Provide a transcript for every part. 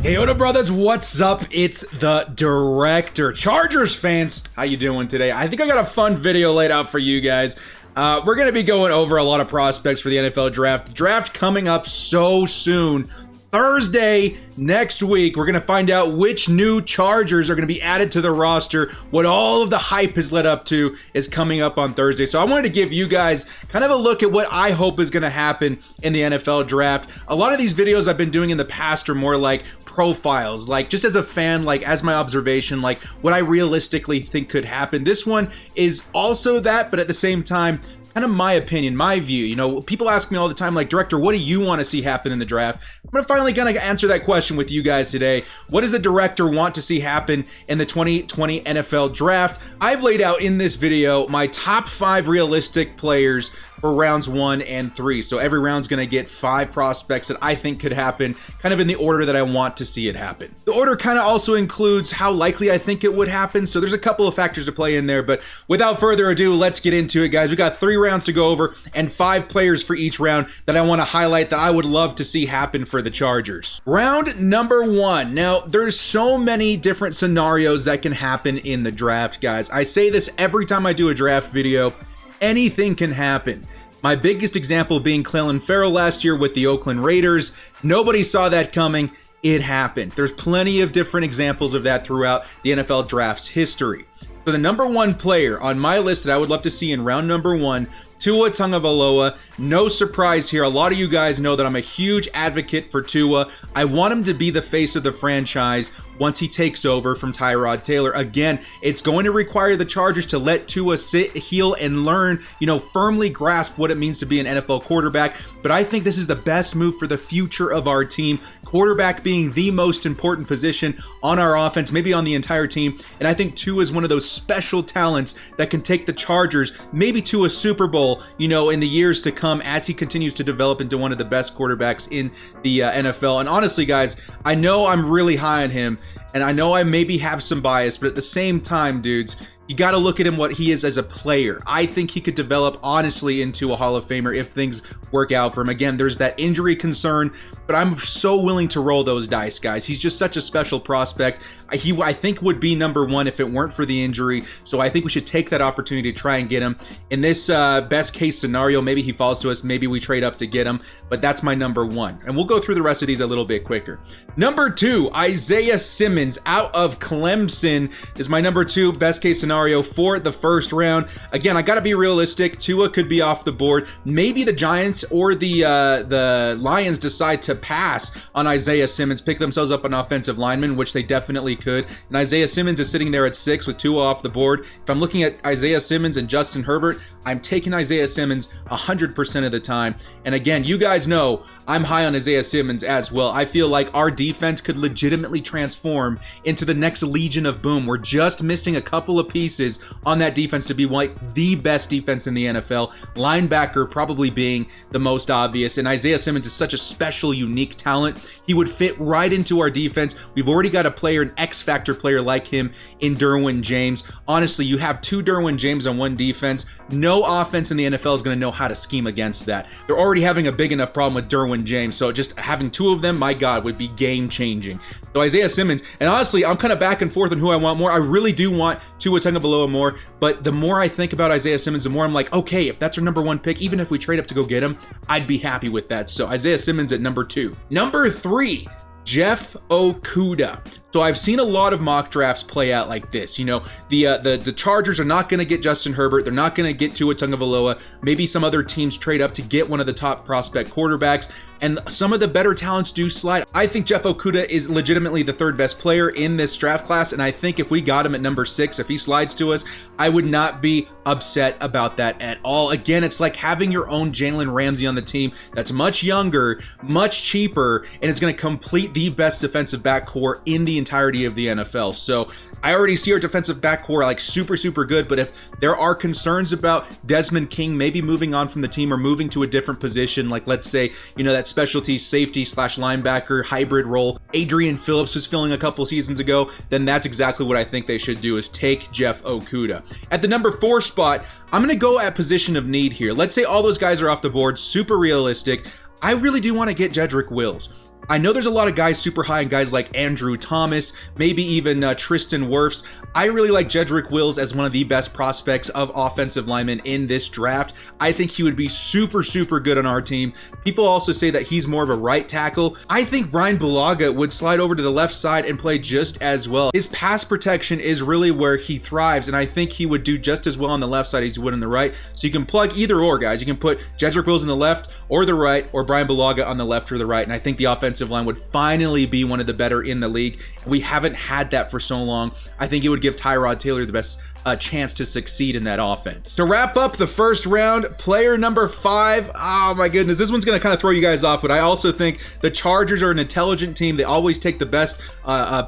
Hey, Oda brothers, what's up? It's the director. Chargers fans, how you doing today? I think I got a fun video laid out for you guys. We're going to be going over a lot of prospects for the NFL draft. The draft coming up so soon. Thursday next week, we're going to find out which new Chargers are going to be added to the roster. What all of the hype has led up to is coming up on Thursday. So I wanted to give you guys kind of a look at what I hope is going to happen in the NFL draft. A lot of these videos I've been doing in the past are more like profiles, like just as a fan, like as my observation, like what I realistically think could happen. This one is also that, but at the same time, kind of my opinion, my view. You know, people ask me all the time, like, director, what do you want to see happen in the draft? I'm finally going to answer that question with you guys today. What does the director want to see happen in the 2020 NFL draft? I've laid out in this video my top 5 realistic players for rounds 1 and 3. So every round's going to get 5 prospects that I think could happen, kind of in the order that I want to see it happen. The order kind of also includes how likely I think it would happen. So there's a couple of factors to play in there, but without further ado, let's get into it, guys. We got 3 rounds to go over and 5 players for each round that I want to highlight that I would love to see happen for the Chargers. Round number 1. Now, there's so many different scenarios that can happen in the draft, guys. I say this every time I do a draft video. Anything can happen. My biggest example being Clelin Ferrell last year with the Oakland Raiders. Nobody saw that coming. It happened. There's plenty of different examples of that throughout the NFL draft's history. So the number 1 player on my list that I would love to see in round number 1, Tua Tagovailoa. No surprise here. A lot of you guys know that I'm a huge advocate for Tua. I want him to be the face of the franchise once he takes over from Tyrod Taylor. Again, it's going to require the Chargers to let Tua sit, heal, and learn, firmly grasp what it means to be an NFL quarterback. But I think this is the best move for the future of our team. Quarterback being the most important position on our offense, maybe on the entire team. And I think Tua is one of those special talents that can take the Chargers maybe to a Super Bowl, in the years to come as he continues to develop into one of the best quarterbacks in the NFL. And honestly, guys, I know I'm really high on him, and I know I maybe have some bias, but at the same time, dudes, you got to look at him, what he is as a player. I think he could develop, honestly, into a Hall of Famer if things work out for him. Again, there's that injury concern, but I'm so willing to roll those dice, guys. He's just such a special prospect. I think would be number 1 if it weren't for the injury. So I think we should take that opportunity to try and get him. In this best case scenario, maybe he falls to us. Maybe we trade up to get him. But that's my number 1. And we'll go through the rest of these a little bit quicker. Number 2, Isaiah Simmons out of Clemson is my number 2 best case scenario for the first round. Again, I got to be realistic. Tua could be off the board. Maybe the Giants or the Lions decide to pass on Isaiah Simmons, pick themselves up an offensive lineman, which they definitely could. And Isaiah Simmons is sitting there at 6 with Tua off the board. If I'm looking at Isaiah Simmons and Justin Herbert, I'm taking Isaiah Simmons 100% of the time. And again, you guys know I'm high on Isaiah Simmons as well. I feel like our defense could legitimately transform into the next Legion of Boom. We're just missing a couple of pieces on that defense to be like the best defense in the NFL. Linebacker probably being the most obvious. And Isaiah Simmons is such a special, unique talent. He would fit right into our defense. We've already got a player, an X-Factor player like him in Derwin James. Honestly, you have 2 Derwin James on one defense. No offense in the NFL is going to know how to scheme against that. They're already having a big enough problem with Derwin James, so just having 2 of them, my God, would be game-changing. So Isaiah Simmons, and honestly, I'm kind of back and forth on who I want more. I really do want Tua Tagovailoa more, but the more I think about Isaiah Simmons, the more I'm like, okay, if that's our number 1 pick, even if we trade up to go get him, I'd be happy with that. So Isaiah Simmons at number 2. Number 3, Jeff Okudah. So I've seen a lot of mock drafts play out like this. The Chargers are not going to get Justin Herbert. They're not going to get Tua Tagovailoa. Maybe some other teams trade up to get one of the top prospect quarterbacks. And some of the better talents do slide. I think Jeff Okudah is legitimately the 3rd best player in this draft class. And I think if we got him at number 6, if he slides to us, I would not be upset about that at all. Again, it's like having your own Jalen Ramsey on the team that's much younger, much cheaper, and it's going to complete the best defensive backcourt in the entirety of the NFL. So I already see our defensive backcourt like super, super good, but if there are concerns about Desmond King maybe moving on from the team or moving to a different position, like let's say, that specialty safety / linebacker hybrid role Adrian Phillips was filling a couple seasons ago, then that's exactly what I think they should do, is take Jeff Okudah. At the number 4 spot, I'm going to go at position of need here. Let's say all those guys are off the board, super realistic. I really do want to get Jedrick Wills. I know there's a lot of guys super high, and guys like Andrew Thomas, maybe even Tristan Wirfs. I really like Jedrick Wills as one of the best prospects of offensive linemen in this draft. I think he would be super, super good on our team. People also say that he's more of a right tackle. I think Brian Bulaga would slide over to the left side and play just as well. His pass protection is really where he thrives, and I think he would do just as well on the left side as he would on the right. So you can plug either or, guys. You can put Jedrick Wills on the left or the right, or Brian Bulaga on the left or the right, and I think the offensive line would finally be one of the better in the league. We haven't had that for so long. I think it would give Tyrod Taylor the best chance to succeed in that offense. To wrap up the first round, player number 5. Oh my goodness, this one's going to kind of throw you guys off, but I also think the Chargers are an intelligent team. They always take the best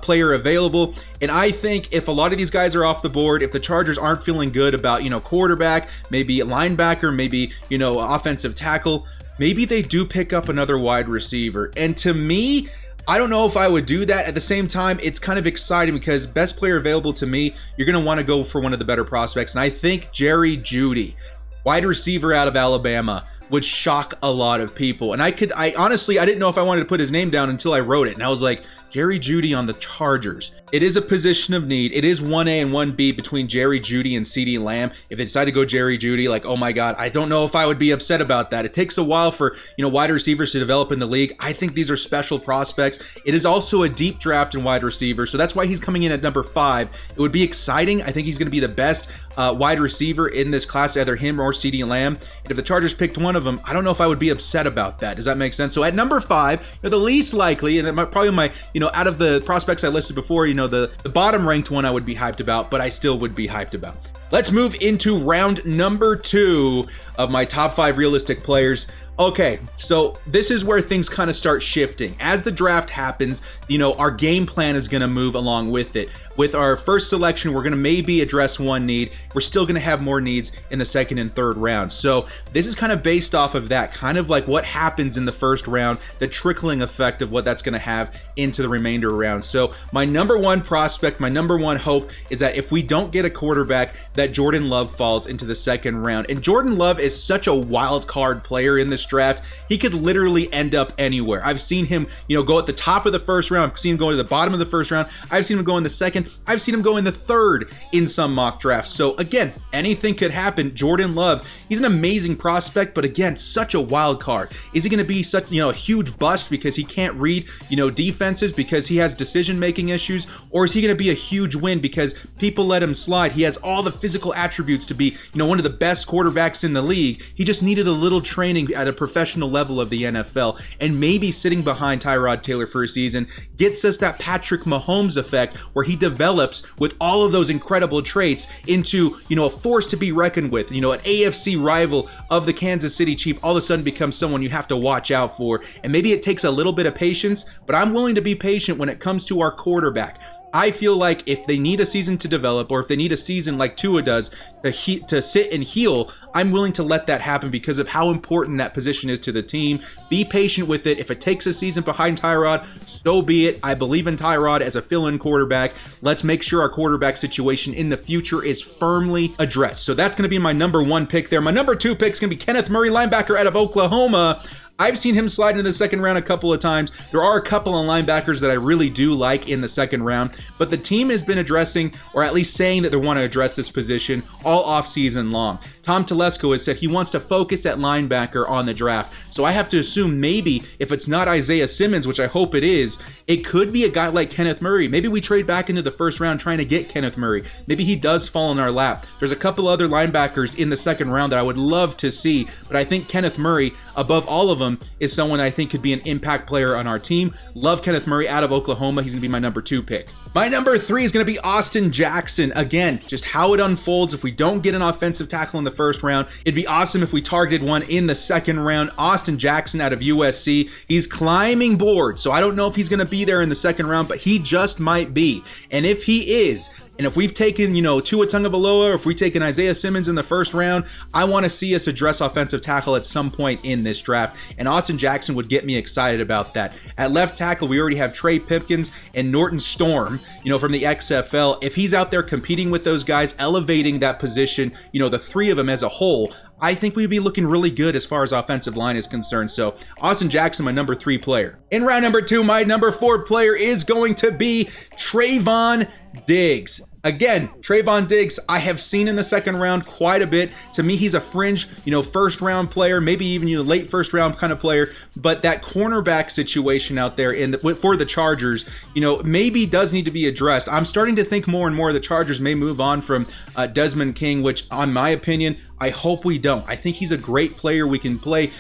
player available, and I think if a lot of these guys are off the board, if the Chargers aren't feeling good about, quarterback, maybe a linebacker, maybe, offensive tackle, maybe they do pick up another wide receiver. And to me, I don't know if I would do that. At the same time, it's kind of exciting because best player available to me, you're going to want to go for one of the better prospects. And I think Jerry Jeudy, wide receiver out of Alabama, would shock a lot of people. And I honestly, I didn't know if I wanted to put his name down until I wrote it. And I was like, Jerry Jeudy on the Chargers. It is a position of need. It is 1A and 1B between Jerry Jeudy and CeeDee Lamb. If they decide to go Jerry Jeudy, like, oh my God, I don't know if I would be upset about that. It takes a while for, wide receivers to develop in the league. I think these are special prospects. It is also a deep draft in wide receiver, so that's why he's coming in at number 5. It would be exciting. I think he's going to be the best wide receiver in this class, either him or CeeDee Lamb. And if the Chargers picked one of them, I don't know if I would be upset about that. Does that make sense? So at number 5, the least likely, and probably my, out of the prospects I listed before, the bottom ranked one I would be hyped about, but I still would be hyped about. Let's move into round number 2 of my top 5 realistic players. Okay, so this is where things kind of start shifting. As the draft happens, our game plan is going to move along with it. With our first selection, we're going to maybe address one need. We're still going to have more needs in the second and third rounds. So this is kind of based off of that, kind of like what happens in the first round, the trickling effect of what that's going to have into the remainder of rounds. So my number 1 prospect, my number 1 hope is that if we don't get a quarterback, that Jordan Love falls into the second round. And Jordan Love is such a wild card player in this draft. He could literally end up anywhere. I've seen him, go at the top of the first round. I've seen him go to the bottom of the first round. I've seen him go in the second. I've seen him go in the third in some mock drafts. So again, anything could happen. Jordan Love, he's an amazing prospect, but again, such a wild card. Is he going to be such, a huge bust because he can't read, defenses, because he has decision-making issues? Or is he going to be a huge win because people let him slide? He has all the physical attributes to be, one of the best quarterbacks in the league. He just needed a little training at a professional level of the NFL, and maybe sitting behind Tyrod Taylor for a season gets us that Patrick Mahomes effect where he develops with all of those incredible traits into, a force to be reckoned with, an AFC rival of the Kansas City Chiefs, all of a sudden becomes someone you have to watch out for. And maybe it takes a little bit of patience, but I'm willing to be patient when it comes to our quarterback. I feel like if they need a season to develop, or if they need a season like Tua does to sit and heal, I'm willing to let that happen because of how important that position is to the team. Be patient with it. If it takes a season behind Tyrod, so be it. I believe in Tyrod as a fill-in quarterback. Let's make sure our quarterback situation in the future is firmly addressed. So that's going to be my number 1 pick there. My number 2 pick is going to be Kenneth Murray, linebacker out of Oklahoma. I've seen him slide into the second round a couple of times. There are a couple of linebackers that I really do like in the second round, but the team has been addressing, or at least saying that they want to address this position all offseason long. Tom Telesco has said he wants to focus at linebacker on the draft. So I have to assume maybe if it's not Isaiah Simmons, which I hope it is, it could be a guy like Kenneth Murray. Maybe we trade back into the first round trying to get Kenneth Murray. Maybe he does fall in our lap. There's a couple other linebackers in the second round that I would love to see, but I think Kenneth Murray, above all of them, is someone I think could be an impact player on our team. Love Kenneth Murray out of Oklahoma. He's going to be my number 2 pick. My number 3 is going to be Austin Jackson. Again, just how it unfolds. If we don't get an offensive tackle in the first round, it'd be awesome if we targeted one in the second round. Austin Jackson out of USC. He's climbing boards, so I don't know if he's going to be there in the second round, but he just might be. And if he is, and if we've taken, Tua Tagovailoa, or if we've taken Isaiah Simmons in the first round, I want to see us address offensive tackle at some point in this draft. And Austin Jackson would get me excited about that. At left tackle, we already have Trey Pipkins and Norton Storm, from the XFL. If he's out there competing with those guys, elevating that position, the three of them as a whole, I think we'd be looking really good as far as offensive line is concerned. So Austin Jackson, my number 3 player. In round number 2, my number 4 player is going to be Trevon Diggs. Again, Trevon Diggs, I have seen in the second round quite a bit. To me, he's a fringe, first round player, maybe even late first round kind of player. But that cornerback situation out there for the Chargers, maybe does need to be addressed. I'm starting to think more and more the Chargers may move on from Desmond King, which, on my opinion, I hope we don't. I think he's a great player. We can play,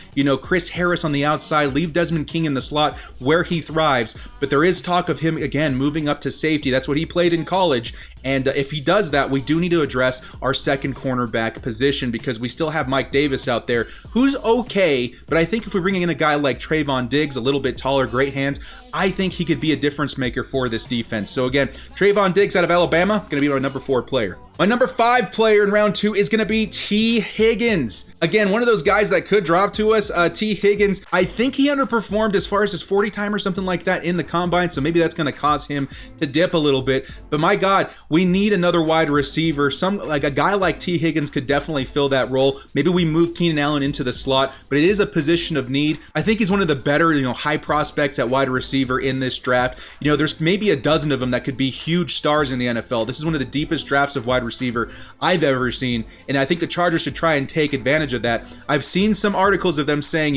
Chris Harris on the outside, leave Desmond King in the slot where he thrives. But there is talk of him, again, moving up to safety. That's what he played in college. And if he does that, we do need to address our second cornerback position because we still have Mike Davis out there, who's okay. But I think if we're bringing in a guy like Trevon Diggs, a little bit taller, great hands, I think he could be a difference maker for this defense. So again, Trevon Diggs out of Alabama, going to be my number 4 player. My number 5 player in round 2 is going to be T. Higgins. Again, one of those guys that could drop to us. T. Higgins, I think he underperformed as far as his 40 time or something like that in the combine, so maybe that's going to cause him to dip a little bit. But my God, we need another wide receiver. A guy like T. Higgins could definitely fill that role. Maybe we move Keenan Allen into the slot, but it is a position of need. I think he's one of the better, high prospects at wide receiver in this draft. There's maybe a dozen of them that could be huge stars in the NFL. This is one of the deepest drafts of wide receiver I've ever seen, and I think the Chargers should try and take advantage of that. I've seen some articles of them saying,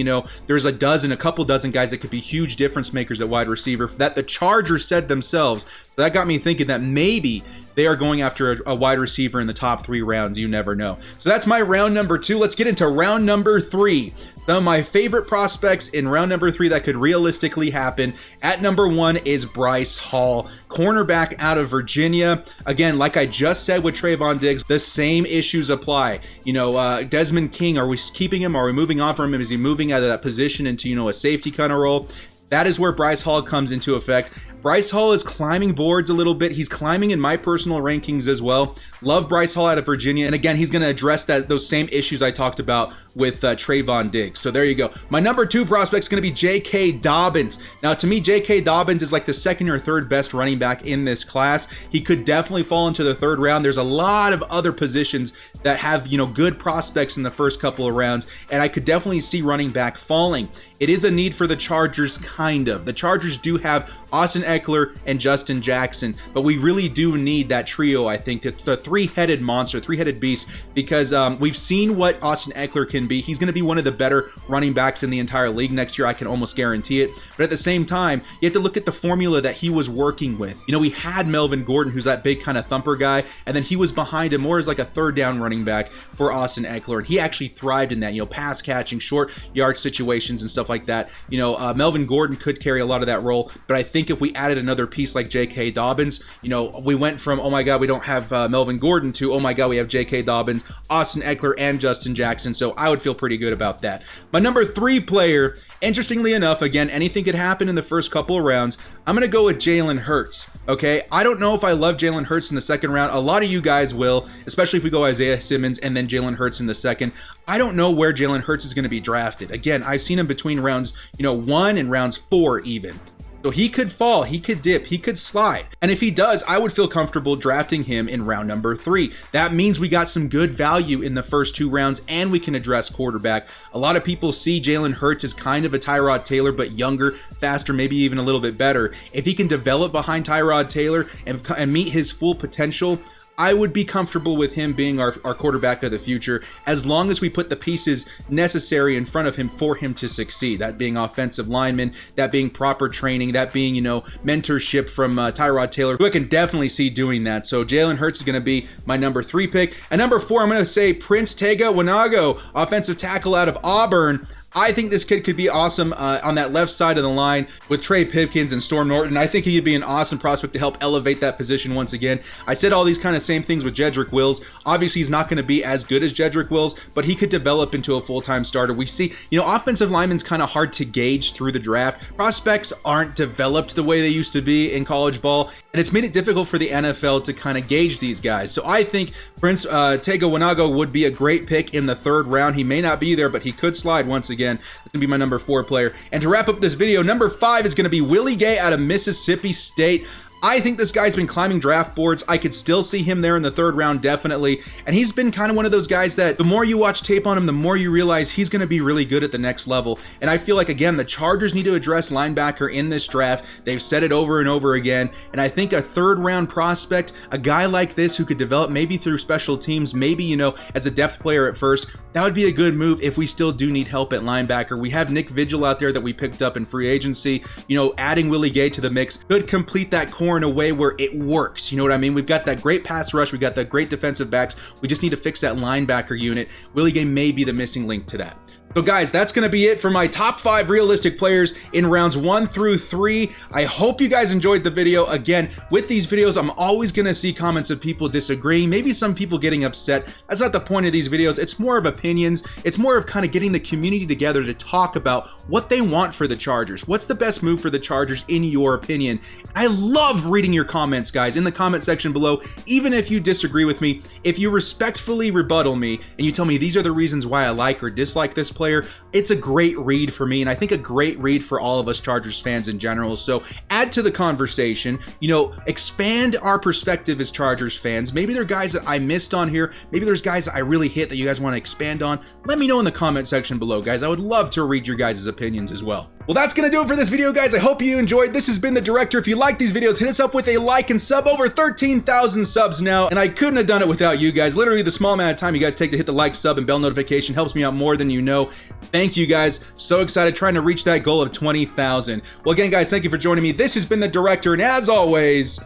there's a couple dozen guys that could be huge difference makers at wide receiver that the Chargers said themselves. So that got me thinking that maybe they are going after a wide receiver in the top 3 rounds. You never know. So that's my round number 2. Let's get into round number 3. Some of my favorite prospects in round number 3 that could realistically happen. At number 1 is Bryce Hall, cornerback out of Virginia. Again, like I just said with Trevon Diggs, the same issues apply. Desmond King, are we keeping him? Are we moving on from him? Is he moving out of that position into, a safety kind of role? That is where Bryce Hall comes into effect. Bryce Hall is climbing boards a little bit. He's climbing in my personal rankings as well. Love Bryce Hall out of Virginia. And again, he's going to address those same issues I talked about with Trevon Diggs. So there you go. My number 2 prospect is going to be J.K. Dobbins. Now, to me, J.K. Dobbins is like the second or third best running back in this class. He could definitely fall into the 3rd round. There's a lot of other positions that have, good prospects in the first couple of rounds, and I could definitely see running back falling. It is a need for the Chargers, kind of. The Chargers do have Austin Eckler and Justin Jackson, but we really do need that trio, I think, the 3-headed monster, 3-headed beast, because we've seen what Austin Eckler can be. He's going to be one of the better running backs in the entire league next year. I can almost guarantee it. But at the same time, you have to look at the formula that he was working with. We had Melvin Gordon, who's that big kind of thumper guy, and then he was behind him more as like a 3rd down running back for Austin Eckler, and he actually thrived in that, pass catching, short yard situations and stuff like that. Melvin Gordon could carry a lot of that role, but I think if we added another piece like J.K. Dobbins, we went from, oh my God, we don't have Melvin Gordon to, oh my God, we have J.K. Dobbins, Austin Eckler, and Justin Jackson. So I would feel pretty good about that. My number 3 player, interestingly enough, again, anything could happen in the first couple of rounds. I'm going to go with Jalen Hurts. Okay, I don't know if I love Jalen Hurts in the 2nd round. A lot of you guys will, especially if we go Isaiah Simmons and then Jalen Hurts in the 2nd. I don't know where Jalen Hurts is going to be drafted. Again, I've seen him between rounds, 1 and rounds 4 even. So he could fall, he could dip, he could slide. And if he does, I would feel comfortable drafting him in round number 3. That means we got some good value in the first 2 rounds and we can address quarterback. A lot of people see Jalen Hurts as kind of a Tyrod Taylor, but younger, faster, maybe even a little bit better. If he can develop behind Tyrod Taylor and meet his full potential, I would be comfortable with him being our quarterback of the future, as long as we put the pieces necessary in front of him for him to succeed. That being offensive linemen, that being proper training, that being, mentorship from Tyrod Taylor, who I can definitely see doing that. So Jalen Hurts is going to be my number 3 pick. And number 4, I'm going to say Prince Tega Wanogho, offensive tackle out of Auburn. I think this kid could be awesome on that left side of the line with Trey Pipkins and Storm Norton. I think he'd be an awesome prospect to help elevate that position once again. I said all these kind of same things with Jedrick Wills. Obviously, he's not going to be as good as Jedrick Wills, but he could develop into a full-time starter. We see, offensive linemen's kind of hard to gauge through the draft. Prospects aren't developed the way they used to be in college ball, and it's made it difficult for the NFL to kind of gauge these guys. So I think Prince Tega Wanogho would be a great pick in the 3rd round. He may not be there, but he could slide once again. That's going to be my number 4 player. And to wrap up this video, number 5 is going to be Willie Gay out of Mississippi State. I think this guy's been climbing draft boards. I could still see him there in the 3rd round, definitely. And he's been kind of one of those guys that the more you watch tape on him, the more you realize he's going to be really good at the next level. And I feel like, again, the Chargers need to address linebacker in this draft. They've said it over and over again. And I think a 3rd round prospect, a guy like this who could develop maybe through special teams, maybe, you know, as a depth player at first, that would be a good move if we still do need help at linebacker. We have Nick Vigil out there that we picked up in free agency. You know, adding Willie Gay to the mix could complete that core in a way where it works. You know what I mean? We've got that great pass rush. We got that great defensive backs. We just need to fix that linebacker unit. Willie Gay may be the missing link to that. So guys, that's going to be it for my top 5 realistic players in rounds 1 through 3. I hope you guys enjoyed the video. Again, with these videos, I'm always going to see comments of people disagreeing, maybe some people getting upset. That's not the point of these videos. It's more of opinions. It's more of kind of getting the community together to talk about what they want for the Chargers. What's the best move for the Chargers in your opinion? I love reading your comments, guys, in the comment section below. Even if you disagree with me, if you respectfully rebuttal me and you tell me these are the reasons why I like or dislike this player, it's a great read for me, and I think a great read for all of us Chargers fans in general. So add to the conversation, you know, expand our perspective as Chargers fans. Maybe there are guys that I missed on here. Maybe there's guys that I really hit that you guys want to expand on. Let me know in the comment section below, guys. I would love to read your guys' opinions as well. Well, that's going to do it for this video, guys. I hope you enjoyed. This has been The Director. If you like these videos, hit us up with a like and sub. Over 13,000 subs now, and I couldn't have done it without you guys. Literally, the small amount of time you guys take to hit the like, sub, and bell notification helps me out more than you know. Thank you, guys. So excited trying to reach that goal of 20,000. Well, again, guys, thank you for joining me. This has been The Director, and as always,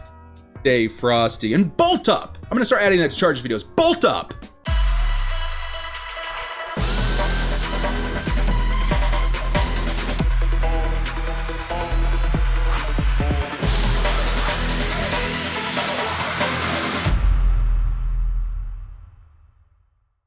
stay frosty and bolt up. I'm going to start adding that to Chargers videos. Bolt up!